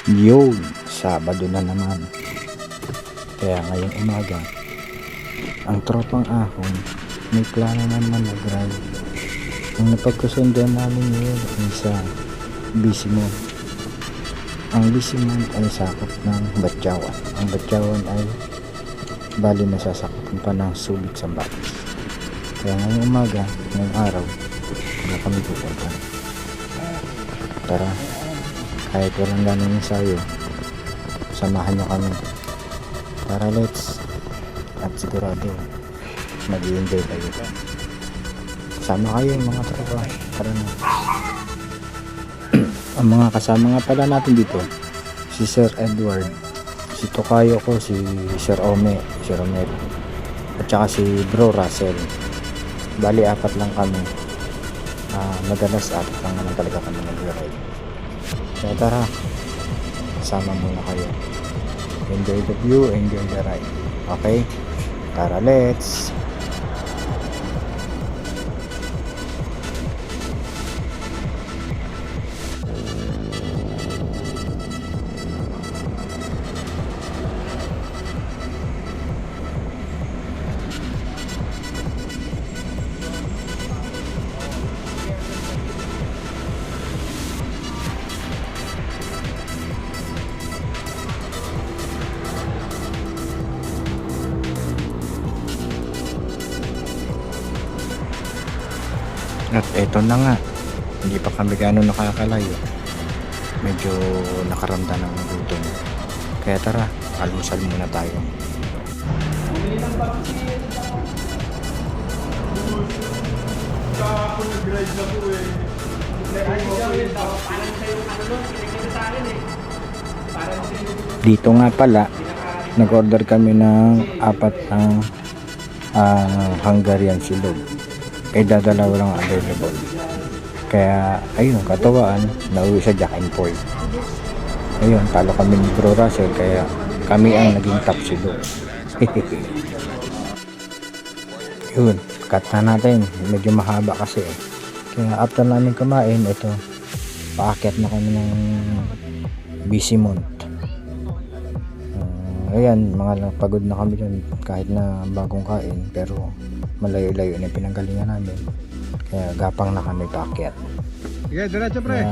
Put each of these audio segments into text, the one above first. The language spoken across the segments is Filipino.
Yun, Sabado na naman. Kaya ngayong umaga, ang tropang ahon may plano naman mag-ride. Ang napagkasundan namin yun ay sa Bisimon. Ang Bisimon ay sakop ng Batyawan. Ang Batyawan ay bali nasasakupan pa ng Subic Sambales. Kaya ngayong umaga, ngayong araw, wala kami pupunta. Tara, kahit walang ganong ensayo, samahan nyo kami. Tara, let's. At sigurado mag-i-enjoy tayo. Sama kayo mga tropa. Tara na. Ang mga kasama nga pala natin dito, si Sir Edward, si Tokayo ko, si Sir Ome, Sir Romero, at saka si Bro Russell. Bali 4 lang kami. Madalas 4 lang naman talaga kami nag-ride. Kaya tara, sama muna kayo. Enjoy the view, enjoy the ride. Okay? Tara, let's. At eto na nga, hindi pa kami gano'n nakakalayo. Medyo nakaramdam ng gutom. Kaya tara, almusal muna tayo. Dito nga pala, nag-order kami ng 4 ng Hungarian silog. Dadalawa lang available. Kaya ayun, katawaan, nauwi sa Jack and Poy. Ayun, talo kami ni Bro Russell, kaya kami ang naging top silog. Yun, cut na natin. Medyo mahaba kasi eh. Kaya after namin kumain, ito, paakyat na kami ng Bisimon. Ayan, pagod na kami dyan kahit na bagong kain, pero malayo-layo na yung pinanggalingan namin. Kaya gapang na kami paakyat. Sige, diretso pre.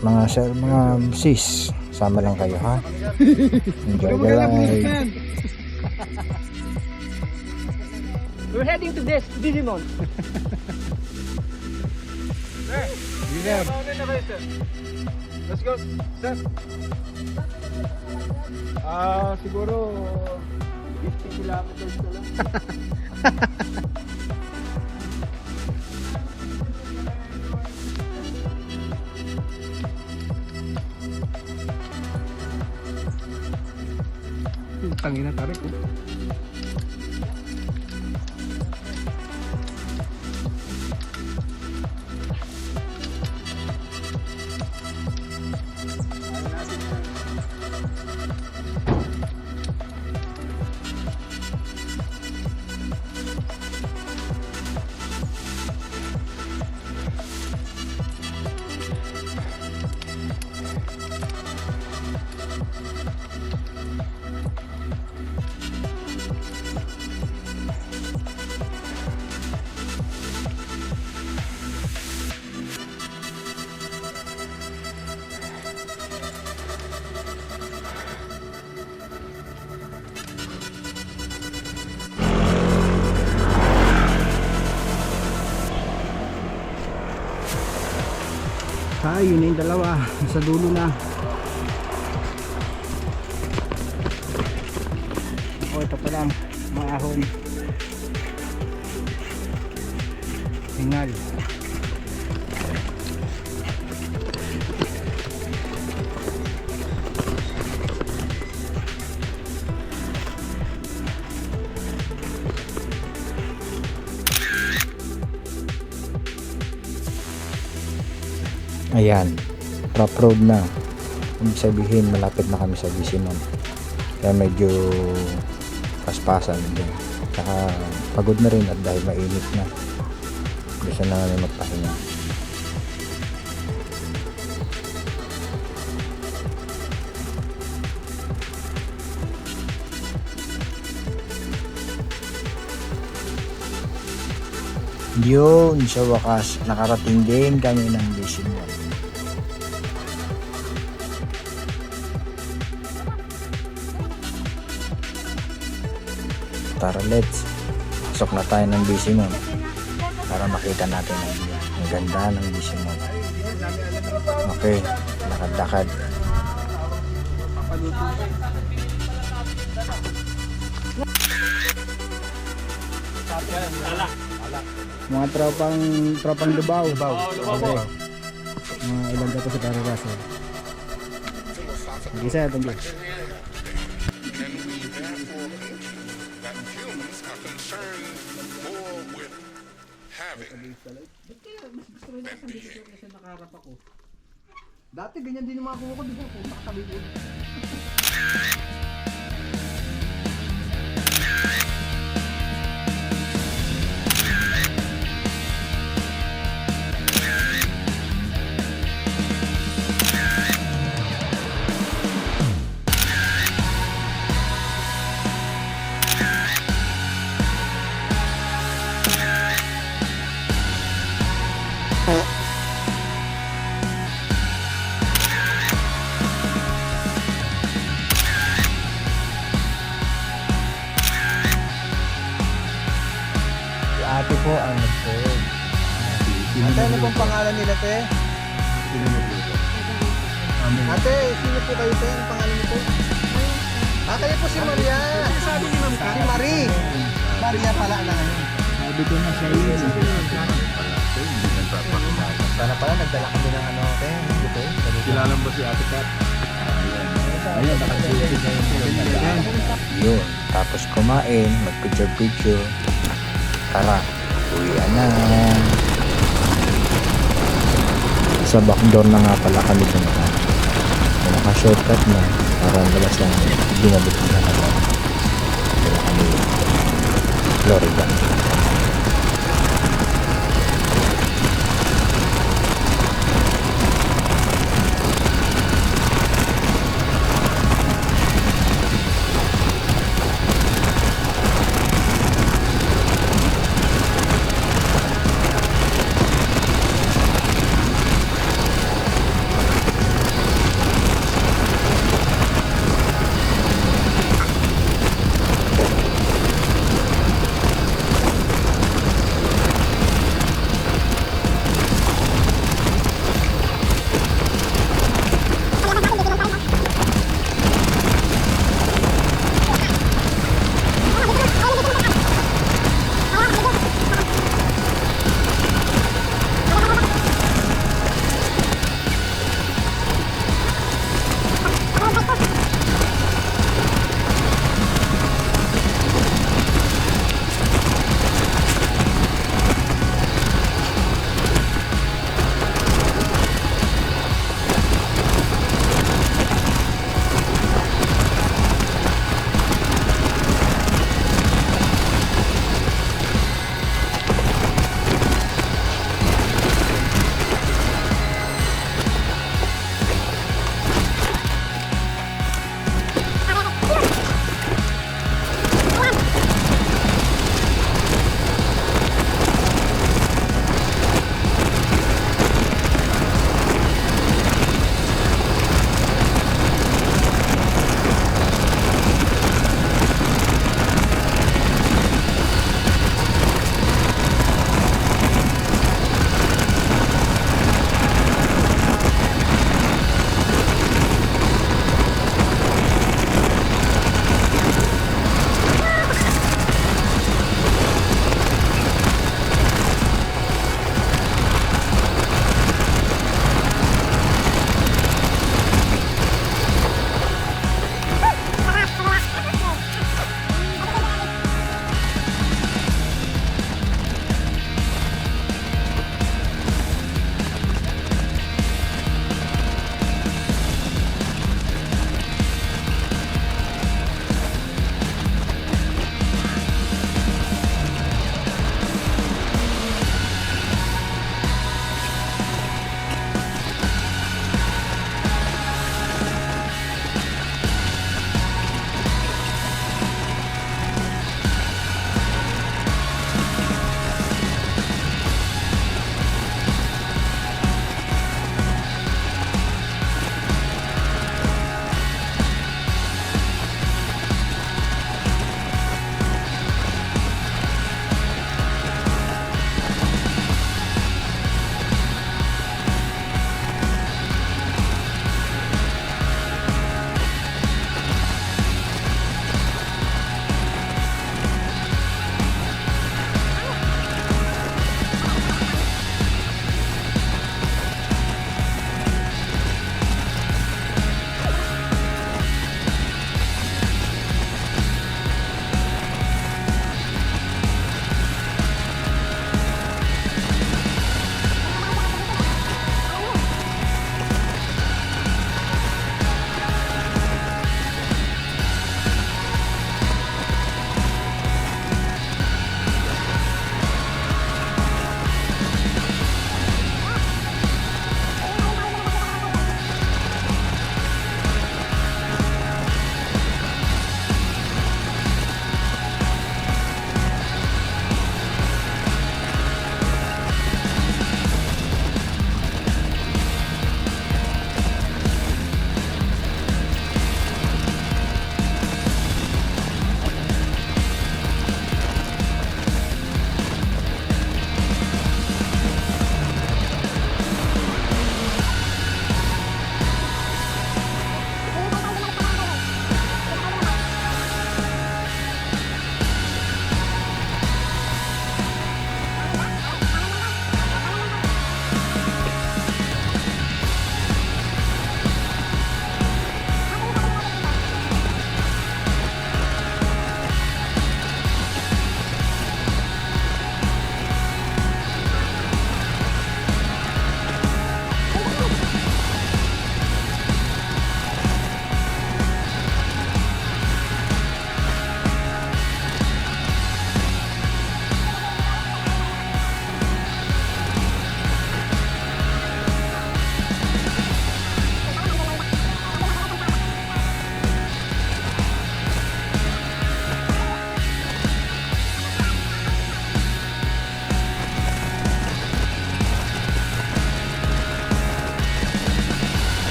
Mga sir, mga sis, sama lang kayo ha. Enjoy the ride. We're heading to Digimon. Sir, Let's go, sir. siguro 50 kilometers na lang. tangina tarik ko. Yun na yung dalawa, sa dulo na. Ito pa lang, mga ahon. Hingal. Ayan, top road na. Ibig sabihin malapit na kami sa Bisimon. Kaya medyo paspasan din. Saka pagod na rin at dahil mainit na. Gusto na namin magpahinga. Yun, sa wakas, nakarating din kami ng Bisimon. Tara, let's. Pasok na tayo ng Bisimon para makita natin ang ganda ng Bisimon. Okay, lakad-lakad. Mga tropang Lubao. Okay. Mga ilan ka pa sa Pararasa. Sige sir, thank you. And we therefore conclude that humans are concerned more with having Dati ganyan din yung mga kuko ko, di ba? Kung nakatalikod. Si ate po ang nag-serve. Ate, ano pong pangalan nila, te? Ate, sino po kayo, te? Ano pangalan niyo po? Kayo po si Maria. Sabi ni Ma'am Si Marie. Maria pala na ngayon. Sabi ko na siya yun. Sana pala nagdala kami ng ano, te? Dito, Kilala mo ba si Ate Kat? Ayun, nakasulit na yung Yun, tapos kumain, mag-picture-picture. Tara, uwian na. Sa backdoor na nga pala kami dumaan. Naka-shortcut na, para ang balas lang binabot na naman. Kaya kami, Florida.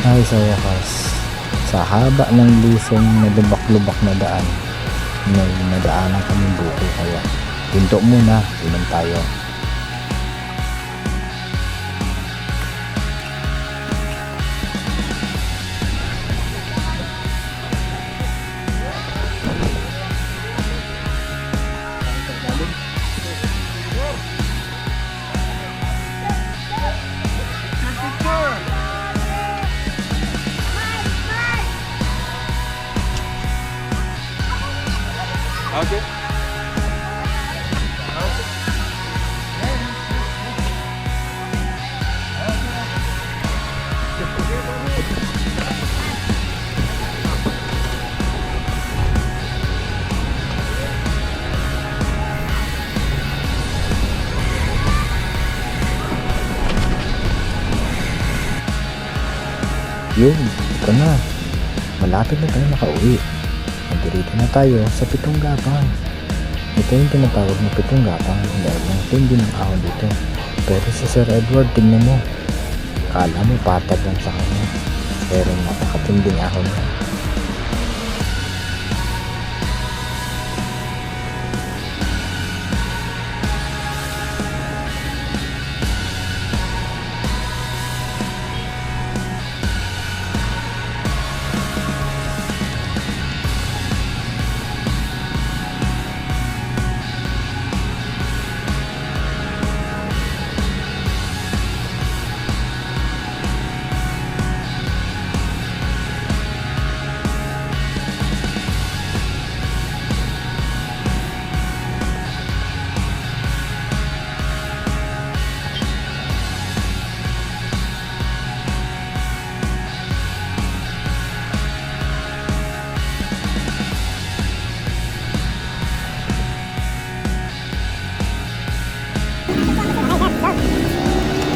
Ay sa wakas, sa haba ng lusong na lubak-lubak na daan, may nadaanan kami buko kaya pinto muna, inom tayo. Okay. Yun, ito na. Malapit na tayo makauwi. Nandito na tayo sa Pitong Gapang. Ito yung tinatawag na Pitong Gapang dahil ang tindi ng ahon dito. Pero si Sir Edward, tingnan mo. Kala mo patag lang sa kanya. Pero napakatinding ahon niya.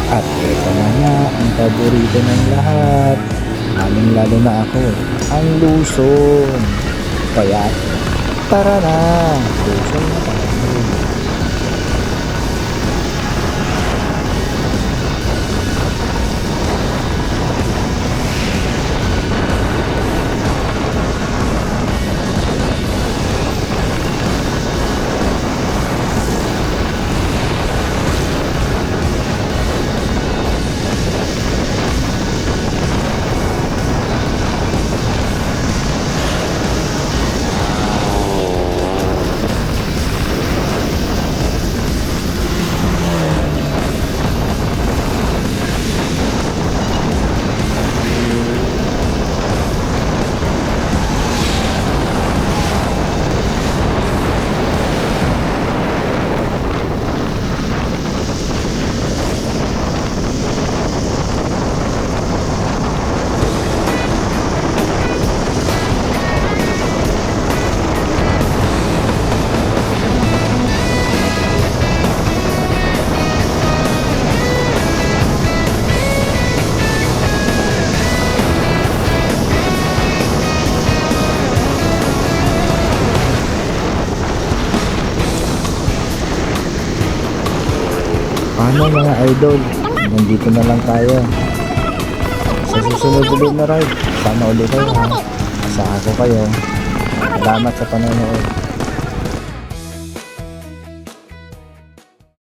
At ito na nga ang paborito ng lahat. Lalong lalo na ako, ang luson. Kaya tara na, luson na tayo. Paano mga idol? Nandito na lang tayo. Sa susunod ulit na ride, sana ulit kayo ha. Asahan ko kayo. Salamat sa panonood.